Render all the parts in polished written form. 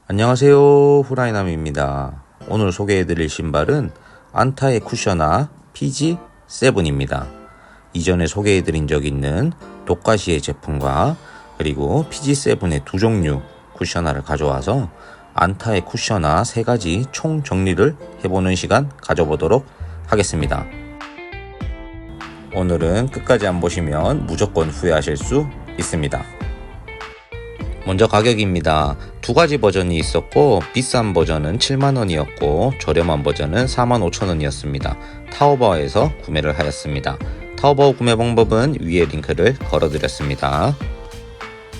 안녕하세요, 후라이남입니다. 오늘 소개해드릴 신발은 안타의 쿠셔나 PG7입니다. 이전에 소개해드린 적 있는 도카시의 제품과 그리고 PG7의 두 종류 쿠셔나를 가져와서 안타의 쿠셔나 3가지 총 정리를 해보는 시간 가져보도록 하겠습니다. 오늘은 끝까지 안 보시면 무조건 후회하실 수 있습니다. 먼저 가격입니다. 2가지 버전이 있었고 비싼 버전은 7만원이었고 저렴한 버전은 45,000원이었습니다. 타오바오에서 구매를 하였습니다. 타오바오 구매 방법은 위에 링크를 걸어드렸습니다.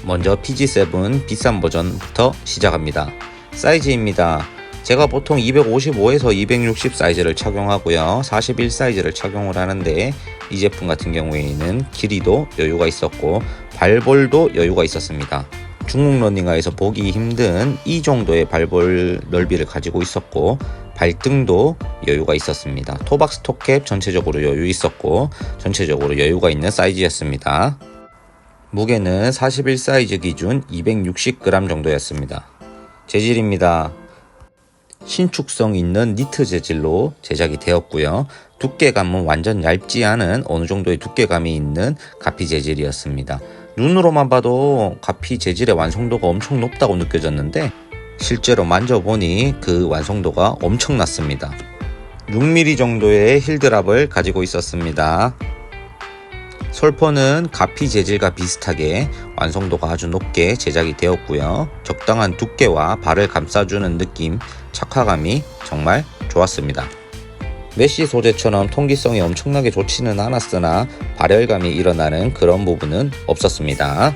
먼저 PG7 비싼 버전부터 시작합니다. 사이즈입니다. 제가 보통 255에서 260 사이즈를 착용하고요. 41 사이즈를 착용을 하는데 이 제품 같은 경우에는 길이도 여유가 있었고 발볼도 여유가 있었습니다. 중국 러닝화에서 보기 힘든 이 정도의 발볼 넓이를 가지고 있었고 발등도 여유가 있었습니다. 토박스 톱캡 전체적으로 여유 있었고 전체적으로 여유가 있는 사이즈였습니다. 무게는 41 사이즈 기준 260g 정도였습니다. 재질입니다. 신축성 있는 니트 재질로 제작이 되었고요. 두께감은 완전 얇지 않은 어느 정도의 두께감이 있는 가피 재질이었습니다. 눈으로만 봐도 가피 재질의 완성도가 엄청 높다고 느껴졌는데 실제로 만져보니 그 완성도가 엄청났습니다. 6mm 정도의 힐드랍을 가지고 있었습니다. 솔퍼는 가피 재질과 비슷하게 완성도가 아주 높게 제작이 되었고요. 적당한 두께와 발을 감싸주는 느낌, 착화감이 정말 좋았습니다. 메쉬 소재처럼 통기성이 엄청나게 좋지는 않았으나 발열감이 일어나는 그런 부분은 없었습니다.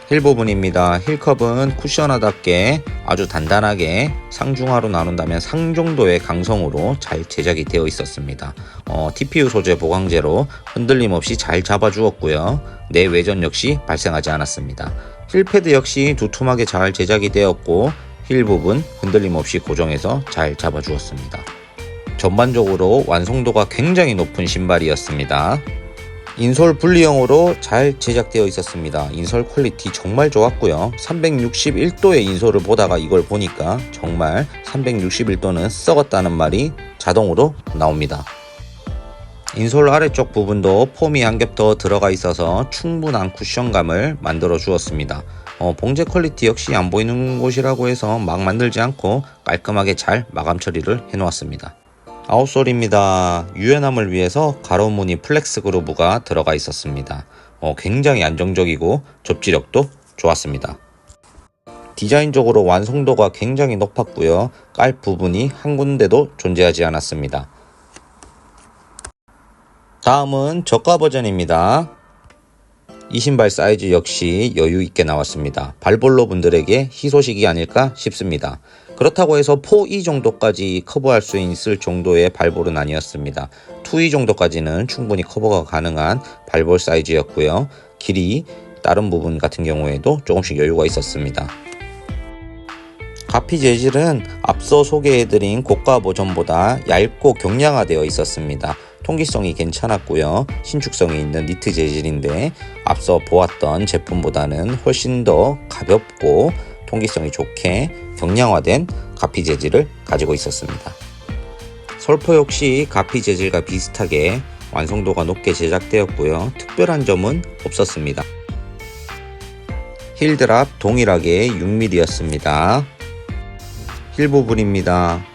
힐 부분입니다. 힐컵은 쿠셔나답게 아주 단단하게 상중하로 나눈다면 상 정도의 강성으로 잘 제작이 되어 있었습니다. TPU 소재 보강제로 흔들림 없이 잘 잡아주었고요. 내외전 역시 발생하지 않았습니다. 힐 패드 역시 두툼하게 잘 제작이 되었고 힐 부분 흔들림 없이 고정해서 잘 잡아주었습니다. 전반적으로 완성도가 굉장히 높은 신발이었습니다. 인솔 분리형으로 잘 제작되어 있었습니다. 인솔 퀄리티 정말 좋았고요. 361도의 인솔을 보다가 이걸 보니까 정말 361도는 썩었다는 말이 자동으로 나옵니다. 인솔 아래쪽 부분도 폼이 한 겹 더 들어가 있어서 충분한 쿠션감을 만들어 주었습니다. 봉제 퀄리티 역시 안 보이는 곳이라고 해서 막 만들지 않고 깔끔하게 잘 마감 처리를 해 놓았습니다. 아웃솔입니다. 유연함을 위해서 가로무늬 플렉스 그루브가 들어가 있었습니다. 굉장히 안정적이고 접지력도 좋았습니다. 디자인적으로 완성도가 굉장히 높았고요. 깔 부분이 한 군데도 존재하지 않았습니다. 다음은 저가 버전입니다. 이 신발 사이즈 역시 여유 있게 나왔습니다. 발볼러 분들에게 희소식이 아닐까 싶습니다. 그렇다고 해서 4E 정도까지 커버할 수 있을 정도의 발볼은 아니었습니다. 2E 정도까지는 충분히 커버가 가능한 발볼 사이즈였고요. 길이 다른 부분 같은 경우에도 조금씩 여유가 있었습니다. 가피 재질은 앞서 소개해드린 고가 버전보다 얇고 경량화되어 있었습니다. 통기성이 괜찮았고요. 신축성이 있는 니트 재질인데 앞서 보았던 제품보다는 훨씬 더 가볍고 통기성이 좋게 경량화된 가피 재질을 가지고 있었습니다. 솔퍼 역시 가피 재질과 비슷하게 완성도가 높게 제작되었고요. 특별한 점은 없었습니다. 힐드랍 동일하게 6mm였습니다. 힐 부분입니다.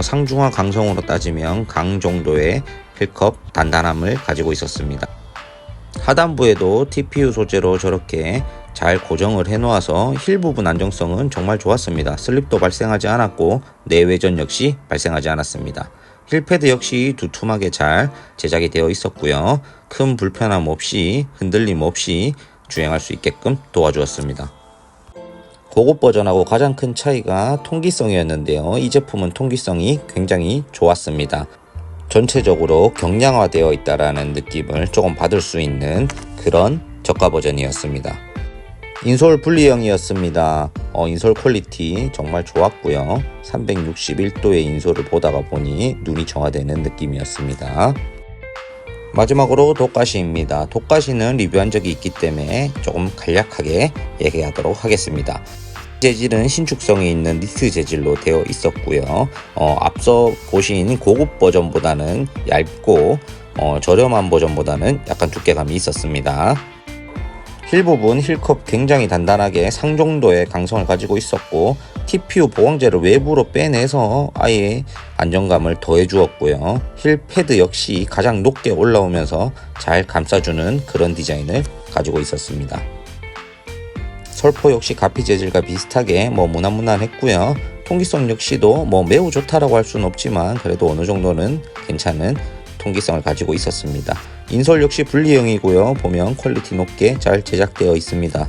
상중하 강성으로 따지면 강 정도의 힐컵 단단함을 가지고 있었습니다. 하단부에도 TPU 소재로 저렇게 잘 고정을 해놓아서 힐 부분 안정성은 정말 좋았습니다. 슬립도 발생하지 않았고 내외전 역시 발생하지 않았습니다. 힐패드 역시 두툼하게 잘 제작이 되어 있었고요. 큰 불편함 없이 흔들림 없이 주행할 수 있게끔 도와주었습니다. 고급 버전하고 가장 큰 차이가 통기성이었는데요. 이 제품은 통기성이 굉장히 좋았습니다. 전체적으로 경량화되어 있다라는 느낌을 조금 받을 수 있는 그런 저가 버전이었습니다. 인솔 분리형이었습니다. 인솔 퀄리티 정말 좋았고요. 361도의 인솔을 보다가 보니 눈이 정화되는 느낌이었습니다. 마지막으로 독가시입니다. 독가시는 리뷰한 적이 있기 때문에 조금 간략하게 얘기하도록 하겠습니다. 재질은 신축성이 있는 니트 재질로 되어 있었고요. 앞서 보신 고급 버전보다는 얇고 저렴한 버전보다는 약간 두께감이 있었습니다. 힐 부분 힐컵 굉장히 단단하게 상정도의 강성을 가지고 있었고 TPU 보강제를 외부로 빼내서 아예 안정감을 더해 주었고요. 힐 패드 역시 가장 높게 올라오면서 잘 감싸주는 그런 디자인을 가지고 있었습니다. 설포 역시 가피 재질과 비슷하게 무난무난했고요. 통기성 역시도 매우 좋다라고 할 수는 없지만 그래도 어느 정도는 괜찮은 통기성을 가지고 있었습니다. 인솔 역시 분리형이고요. 보면 퀄리티 높게 잘 제작되어 있습니다.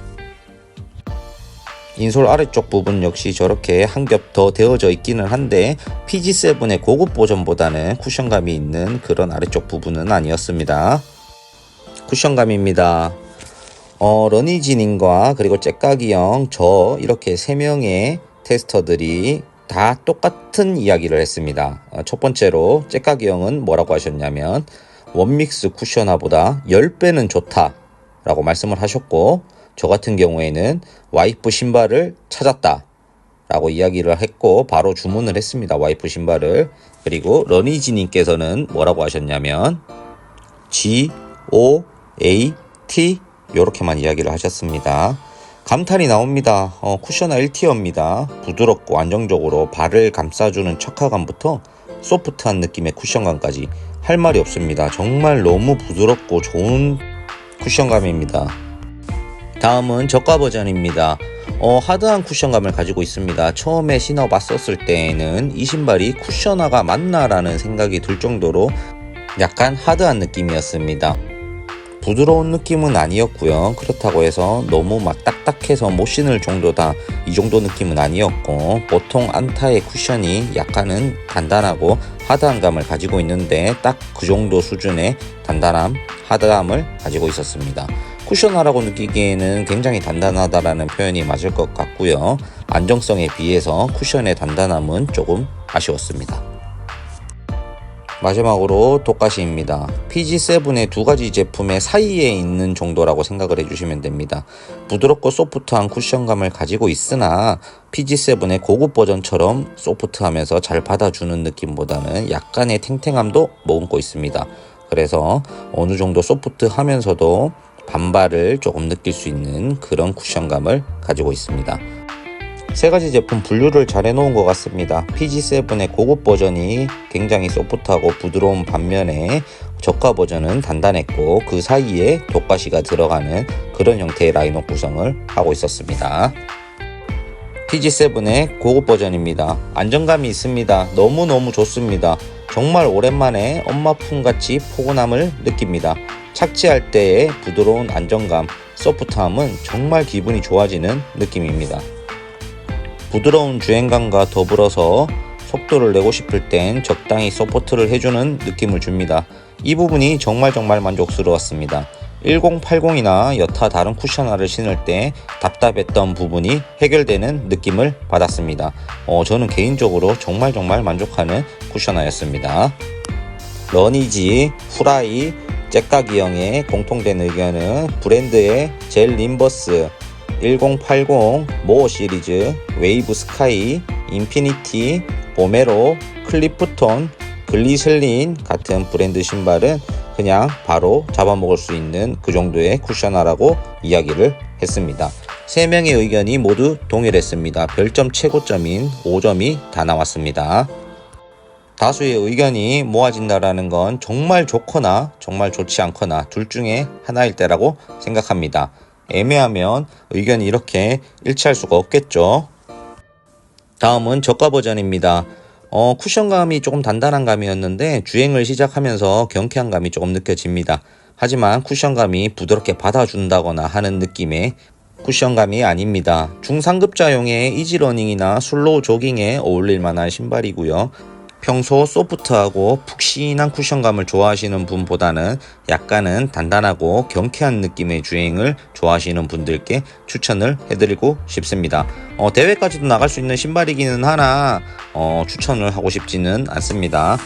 인솔 아래쪽 부분 역시 저렇게 한 겹 더 되어져 있기는 한데 PG7의 고급 버전보다는 쿠션감이 있는 그런 아래쪽 부분은 아니었습니다. 쿠션감입니다. 러니지님과 그리고 잭가기형 저 이렇게 3명의 테스터들이 다 똑같은 이야기를 했습니다. 첫 번째로 잭가기형은 뭐라고 하셨냐면 원믹스 쿠셔나보다 10배는 좋다 라고 말씀을 하셨고 저 같은 경우에는 와이프 신발을 찾았다 라고 이야기를 했고 바로 주문을 했습니다. 와이프 신발을. 그리고 러니지님께서는 뭐라고 하셨냐면 GOAT 이렇게만 이야기를 하셨습니다. 감탄이 나옵니다. 쿠셔나 1티어입니다. 부드럽고 안정적으로 발을 감싸주는 척화감부터 소프트한 느낌의 쿠션감까지 할 말이 없습니다. 정말 너무 부드럽고 좋은 쿠션감입니다. 다음은 저가 버전입니다. 하드한 쿠션감을 가지고 있습니다. 처음에 신어봤었을 때에는 이 신발이 쿠셔나가 맞나라는 생각이 들 정도로 약간 하드한 느낌이었습니다. 부드러운 느낌은 아니었고요. 그렇다고 해서 너무 막 딱딱해서 못 신을 정도다 이 정도 느낌은 아니었고 보통 안타의 쿠션이 약간은 단단하고 하드한 감을 가지고 있는데 딱 그 정도 수준의 단단함, 하드함을 가지고 있었습니다. 쿠셔나라고 느끼기에는 굉장히 단단하다라는 표현이 맞을 것 같고요. 안정성에 비해서 쿠션의 단단함은 조금 아쉬웠습니다. 마지막으로 독가시입니다. PG7의 두 가지 제품의 사이에 있는 정도라고 생각을 해주시면 됩니다. 부드럽고 소프트한 쿠션감을 가지고 있으나 PG7의 고급 버전처럼 소프트하면서 잘 받아주는 느낌보다는 약간의 탱탱함도 머금고 있습니다. 그래서 어느 정도 소프트하면서도 반발을 조금 느낄 수 있는 그런 쿠션감을 가지고 있습니다. 세 가지 제품 분류를 잘 해놓은 것 같습니다. PG7의 고급 버전이 굉장히 소프트하고 부드러운 반면에 저가 버전은 단단했고 그 사이에 독가시가 들어가는 그런 형태의 라인업 구성을 하고 있었습니다. PG7의 고급 버전입니다. 안정감이 있습니다. 너무너무 좋습니다. 정말 오랜만에 엄마 품같이 포근함을 느낍니다. 착지할 때의 부드러운 안정감, 소프트함은 정말 기분이 좋아지는 느낌입니다. 부드러운 주행감과 더불어서 속도를 내고 싶을 땐 적당히 서포트를 해주는 느낌을 줍니다. 이 부분이 정말 만족스러웠습니다. 1080이나 여타 다른 쿠셔나를 신을 때 답답했던 부분이 해결되는 느낌을 받았습니다. 저는 개인적으로 정말 만족하는 쿠셔나였습니다. 러니지, 후라이, 잭가기형의 공통된 의견은 브랜드의 젤 림버스 1080, 모어 시리즈, 웨이브 스카이, 인피니티, 보메로, 클리프톤, 글리슬린 같은 브랜드 신발은 그냥 바로 잡아먹을 수 있는 그 정도의 쿠셔나라고 이야기를 했습니다. 3명의 의견이 모두 동일했습니다. 별점 최고점인 5점이 다 나왔습니다. 다수의 의견이 모아진다라는 건 정말 좋거나 정말 좋지 않거나 둘 중에 하나일 때라고 생각합니다. 애매하면 의견이 이렇게 일치할 수가 없겠죠. 다음은 저가 버전입니다. 쿠션감이 조금 단단한 감이었는데 주행을 시작하면서 경쾌한 감이 조금 느껴집니다. 하지만 쿠션감이 부드럽게 받아준다거나 하는 느낌의 쿠션감이 아닙니다. 중상급자용의 이지러닝이나 슬로우 조깅에 어울릴 만한 신발이고요. 평소 소프트하고 푹신한 쿠션감을 좋아하시는 분보다는 약간은 단단하고 경쾌한 느낌의 주행을 좋아하시는 분들께 추천을 해드리고 싶습니다. 대회까지도 나갈 수 있는 신발이기는 하나 추천을 하고 싶지는 않습니다.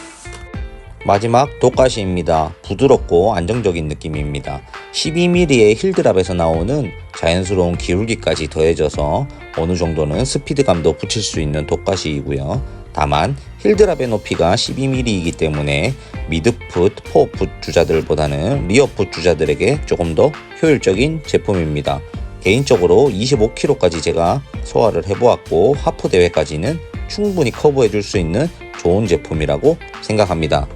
마지막 도카시입니다. 부드럽고 안정적인 느낌입니다. 12mm의 힐드랍에서 나오는 자연스러운 기울기까지 더해져서 어느 정도는 스피드감도 붙일 수 있는 도카시이고요. 다만 힐드랍의 높이가 12mm이기 때문에 미드풋, 포어풋 주자들보다는 리어풋 주자들에게 조금 더 효율적인 제품입니다. 개인적으로 25kg까지 제가 소화를 해보았고 하프 대회까지는 충분히 커버해줄 수 있는 좋은 제품이라고 생각합니다.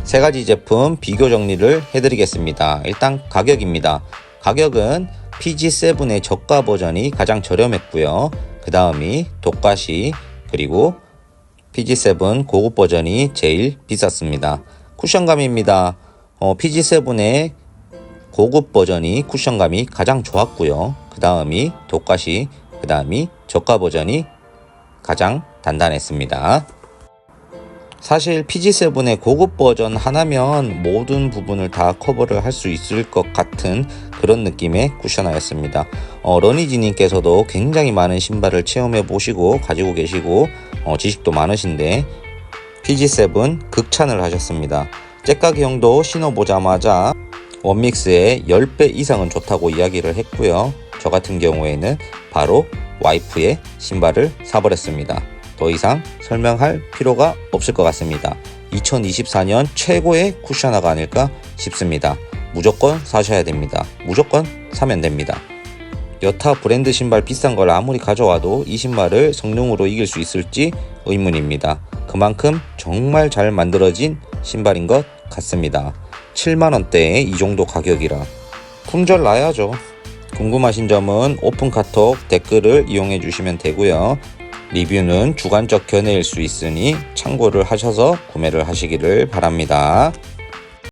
세 가지 제품 비교 정리를 해드리겠습니다. 일단 가격입니다. 가격은 PG7의 저가 버전이 가장 저렴했고요. 그 다음이 도카시 그리고 PG7 고급 버전이 제일 비쌌습니다. 쿠션감입니다. PG7의 고급 버전이 쿠션감이 가장 좋았고요. 그 다음이 도카시, 그 다음이 저가 버전이 가장 단단했습니다. 사실 PG7의 고급 버전 하나면 모든 부분을 다 커버를 할 수 있을 것 같은 그런 느낌의 쿠셔너였습니다. 러니지님께서도 굉장히 많은 신발을 체험해 보시고 가지고 계시고 지식도 많으신데 PG7 극찬을 하셨습니다. 잭가기 형도 신어보자마자 원믹스의 10배 이상은 좋다고 이야기를 했고요. 저 같은 경우에는 바로 와이프의 신발을 사버렸습니다. 더 이상 설명할 필요가 없을 것 같습니다. 2024년 최고의 쿠셔너가 아닐까 싶습니다. 무조건 사셔야 됩니다. 무조건 사면 됩니다. 여타 브랜드 신발 비싼 걸 아무리 가져와도 이 신발을 성능으로 이길 수 있을지 의문입니다. 그만큼 정말 잘 만들어진 신발인 것 같습니다. 7만원대에 이 정도 가격이라 품절 나야죠. 궁금하신 점은 오픈 카톡 댓글을 이용해 주시면 되고요. 리뷰는 주관적 견해일 수 있으니 참고를 하셔서 구매를 하시기를 바랍니다.